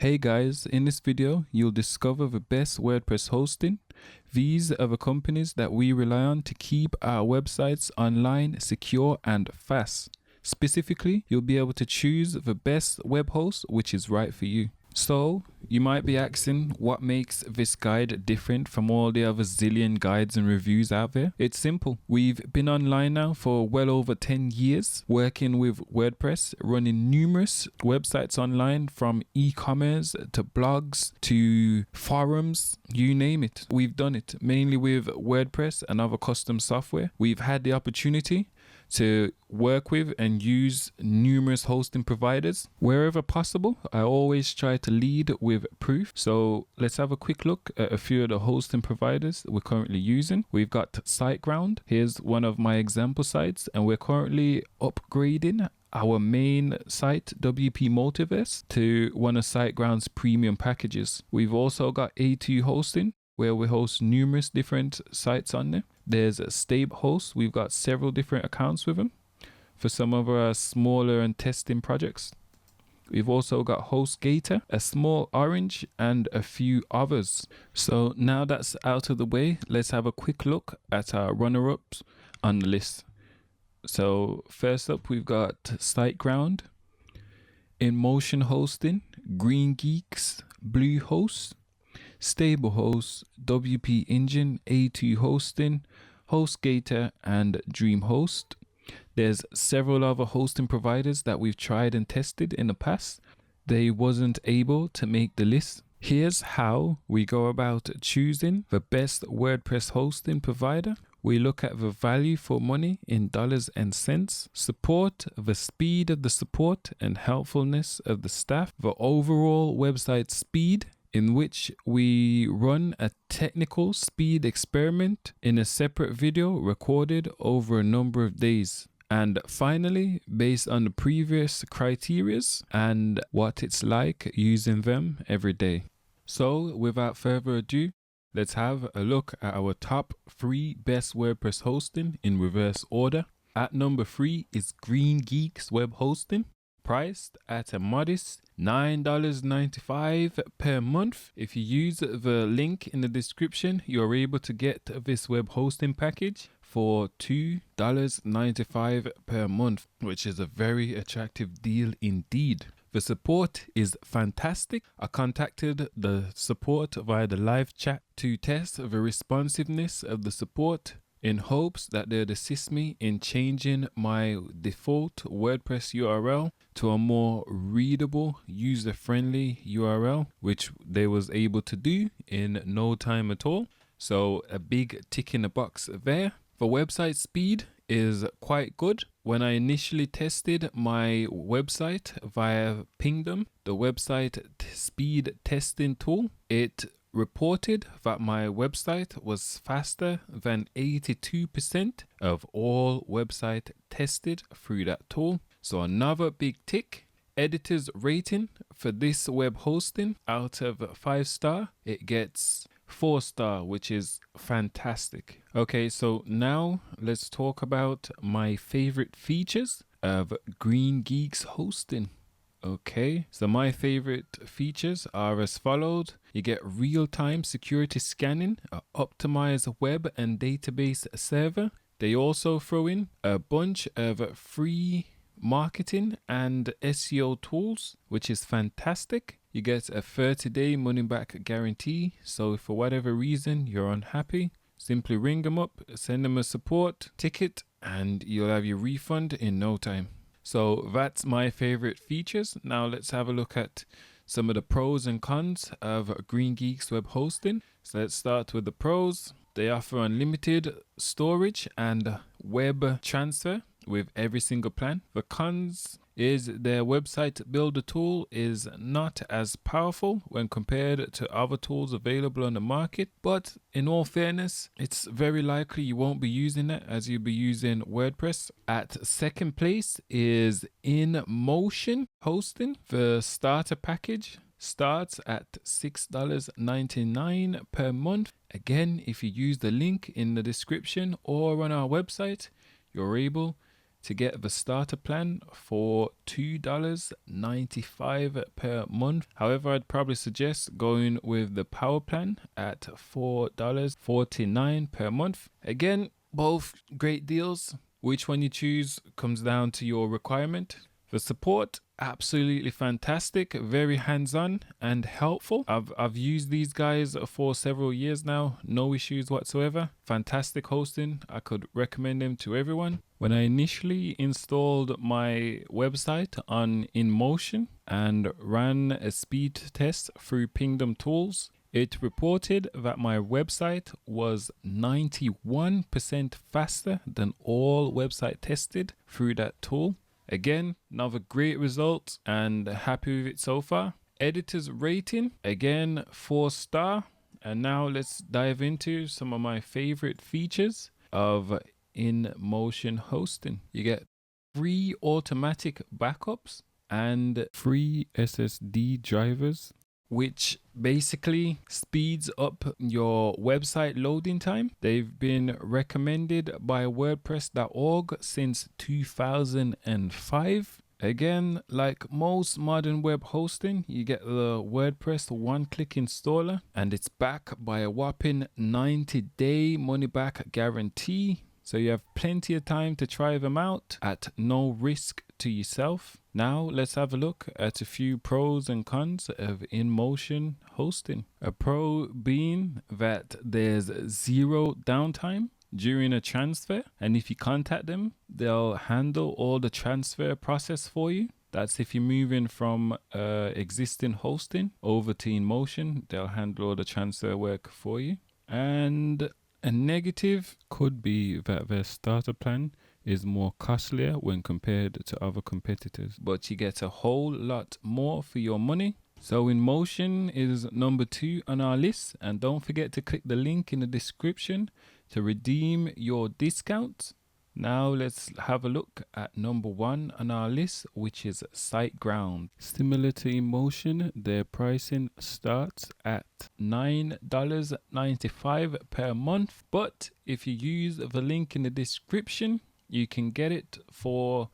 Hey guys, in this video, you'll discover the best WordPress hosting. These are the companies that we rely on to keep our websites online, secure and fast. Specifically, you'll be able to choose the best web host which is right for you. So, you might be asking what makes this guide different from all the other zillion guides and reviews out there. It's simple. We've been online now for well over 10 years, working with WordPress, running numerous websites online from e-commerce to blogs to forums, you name it. We've done it mainly with WordPress and other custom software. We've had the opportunity to work with and use numerous hosting providers. Wherever possible, I always try to lead with proof. So let's have a quick look at a few of the hosting providers we're currently using. We've got SiteGround. Here's one of my example sites, and we're currently upgrading our main site, WP Multiverse, to one of SiteGround's premium packages. We've also got A2 Hosting, where we host numerous different sites on there. There's a Stable Host. We've got several different accounts with them for some of our smaller and testing projects. We've also got HostGator, a small orange, and a few others. So now that's out of the way, let's have a quick look at our runner-ups on the list. So first up, we've got SiteGround, InMotion Hosting, GreenGeeks, Bluehost, StableHost, WP Engine, A2 Hosting, HostGator, and DreamHost. There's several other hosting providers that we've tried and tested in the past. They wasn't able to make the list. Here's how we go about choosing the best WordPress hosting provider. We look at the value for money in dollars and cents, support, the speed of the support and helpfulness of the staff, the overall website speed, in which we run a technical speed experiment in a separate video recorded over a number of days. And finally, based on the previous criterias and what it's like using them every day. So without further ado, let's have a look at our top 3 best WordPress hosting in reverse order. At number 3 is GreenGeeks Web Hosting, priced at a modest $9.95 per month. If you use the link in the description, you're able to get this web hosting package for $2.95 per month, which is a very attractive deal indeed. The support is fantastic. I contacted the support via the live chat to test the responsiveness of the support in hopes that they'd assist me in changing my default WordPress URL to a more readable, user-friendly URL, which they was able to do in no time at all. So a big tick in the box there. The website speed is quite good. When I initially tested my website via Pingdom, the website speed testing tool, it reported that my website was faster than 82% of all website tested through that tool. So another big tick. Editor's rating for this web hosting, out of 5-star, it gets 4-star, which is fantastic. Okay, so now let's talk about my favorite features of GreenGeeks hosting. Okay, so my favorite features are as followed. You get real-time security scanning, an optimized web and database server. They also throw in a bunch of free marketing and SEO tools, which is fantastic. You get a 30-day money-back guarantee. So if for whatever reason you're unhappy, simply ring them up, send them a support ticket, and you'll have your refund in no time. So that's my favorite features. Now let's have a look at some of the pros and cons of GreenGeeks web hosting. So let's start with the pros. They offer unlimited storage and web transfer with every single plan. The cons is their website builder tool is not as powerful when compared to other tools available on the market, but in all fairness, it's very likely you won't be using it as you'll be using WordPress. At second place is InMotion Hosting. The starter package starts at $6.99 per month. Again, if you use the link in the description or on our website, you're able to get the starter plan for $2.95 per month. However, I'd probably suggest going with the power plan at $4.49 per month. Again, both great deals. Which one you choose comes down to your requirement. The support, absolutely fantastic, very hands-on and helpful. I've used these guys for several years now, no issues whatsoever. Fantastic hosting, I could recommend them to everyone. When I initially installed my website on InMotion and ran a speed test through Pingdom Tools, it reported that my website was 91% faster than all website tested through that tool. Again, another great result and happy with it so far. Editor's rating, again, 4-star. And now let's dive into some of my favorite features of InMotion hosting. You get free automatic backups and free SSD drivers, which basically speeds up your website loading time. They've been recommended by WordPress.org since 2005. Again, like most modern web hosting, you get the WordPress one-click installer, and it's backed by a whopping 90-day money-back guarantee. So you have plenty of time to try them out at no risk to yourself. Now let's have a look at a few pros and cons of InMotion hosting. A pro being that there's zero downtime during a transfer, and if you contact them, they'll handle all the transfer process for you. That's if you're moving from existing hosting over to InMotion, they'll handle all the transfer work for you. And a negative could be that their starter plan is more costlier when compared to other competitors, but you get a whole lot more for your money. So InMotion is number 2 on our list, and don't forget to click the link in the description to redeem your discount. Now let's have a look at number 1 on our list, which is SiteGround. Similar to InMotion, their pricing starts at $9.95 per month, but if you use the link in the description, you can get it for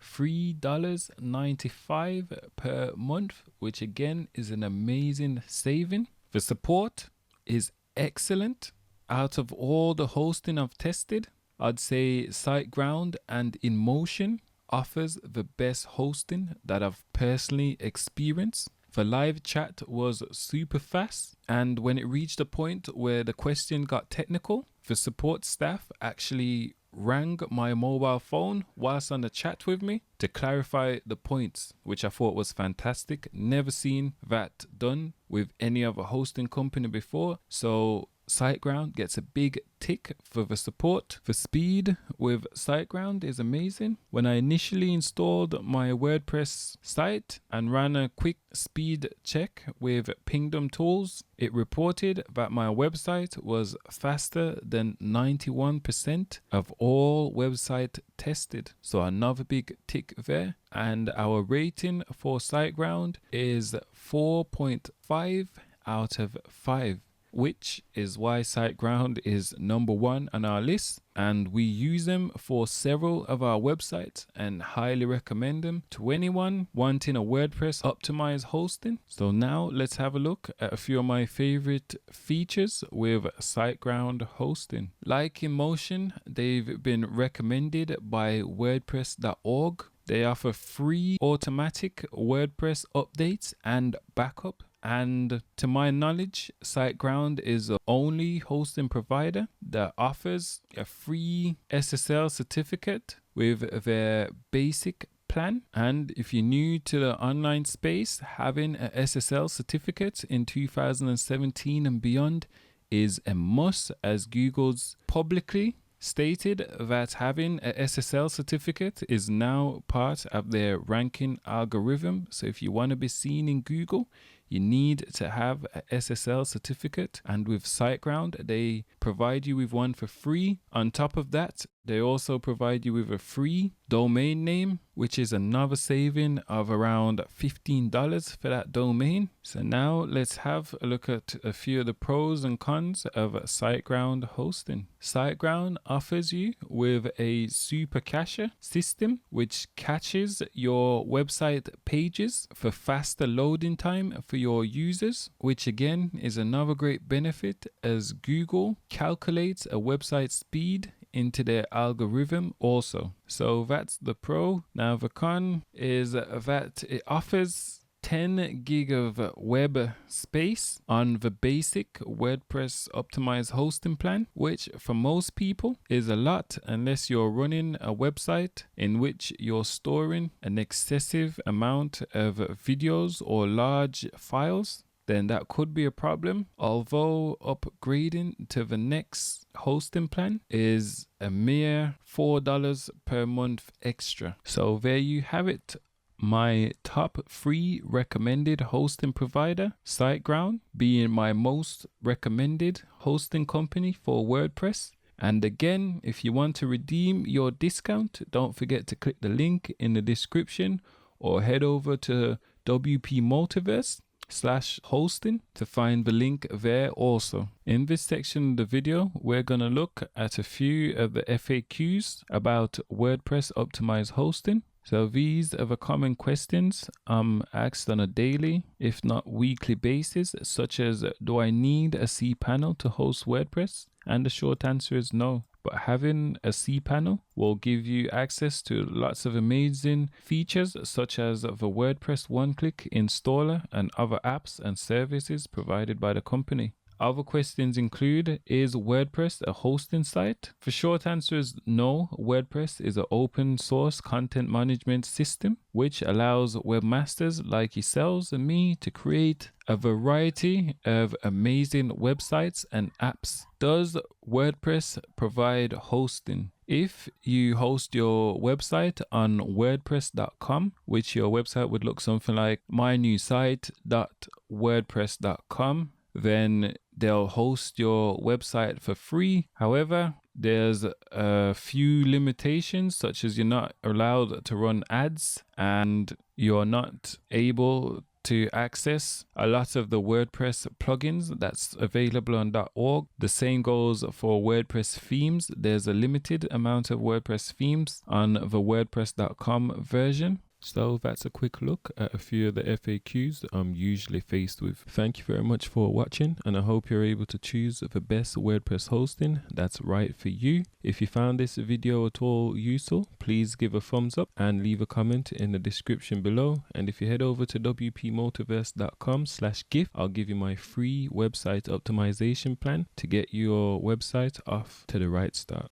$3.95 per month, which again is an amazing saving. The support is excellent. Out of all the hosting I've tested, I'd say SiteGround and InMotion offers the best hosting that I've personally experienced. The live chat was super fast, and when it reached a point where the question got technical, the support staff actually rang my mobile phone whilst on the chat with me to clarify the points, which I thought was fantastic. Never seen that done with any other hosting company before. So SiteGround gets a big tick for the support. The speed with SiteGround is amazing. When I initially installed my WordPress site and ran a quick speed check with Pingdom Tools, it reported that my website was faster than 91% of all website tested. So another big tick there. And our rating for SiteGround is 4.5 out of 5. Which is why SiteGround is number 1 on our list, and we use them for several of our websites and highly recommend them to anyone wanting a WordPress optimized hosting. So now let's have a look at a few of my favorite features with SiteGround hosting. Like InMotion, they've been recommended by WordPress.org. They offer free automatic WordPress updates and backup. And to my knowledge, SiteGround is the only hosting provider that offers a free SSL certificate with their basic plan. And if you're new to the online space, having a SSL certificate in 2017 and beyond is a must, as Google's publicly stated that having a SSL certificate is now part of their ranking algorithm. So if you want to be seen in Google, you need to have a SSL certificate, and with SiteGround, they provide you with one for free. On top of that, they also provide you with a free domain name, which is another saving of around $15 for that domain. So now let's have a look at a few of the pros and cons of SiteGround hosting. SiteGround offers you with a super cacher system, which caches your website pages for faster loading time for your users, which again is another great benefit as Google calculates a website speed into their algorithm also. So that's the pro. Now the con is that it offers 10 gig of web space on the basic WordPress optimized hosting plan, which for most people is a lot unless you're running a website in which you're storing an excessive amount of videos or large files. Then that could be a problem. Although upgrading to the next hosting plan is a mere $4 per month extra. So there you have it. My top 3 recommended hosting provider, SiteGround, being my most recommended hosting company for WordPress. And again, if you want to redeem your discount, don't forget to click the link in the description or head over to WP Multiverse/hosting to find the link there also. In this section of the video, we're going to look at a few of the FAQs about WordPress optimized hosting. So these are the common questions I'm asked on a daily, if not weekly basis, such as, do I need a cPanel to host WordPress? And the short answer is no. But having a cPanel will give you access to lots of amazing features such as the WordPress one-click installer and other apps and services provided by the company. Other questions include, is WordPress a hosting site? The short answer is no. WordPress is an open source content management system which allows webmasters like yourselves and me to create a variety of amazing websites and apps. Does WordPress provide hosting? If you host your website on WordPress.com, which your website would look something like mynewsite.wordpress.com, then they'll host your website for free. However, there's a few limitations, such as you're not allowed to run ads and you're not able to access a lot of the WordPress plugins that's available on .org. The same goes for WordPress themes. There's a limited amount of WordPress themes on the WordPress.com version. So that's a quick look at a few of the FAQs that I'm usually faced with. Thank you very much for watching, and I hope you're able to choose the best WordPress hosting that's right for you. If you found this video at all useful, please give a thumbs up and leave a comment in the description below. And if you head over to wpmultiverse.com/gift, I'll give you my free website optimization plan to get your website off to the right start.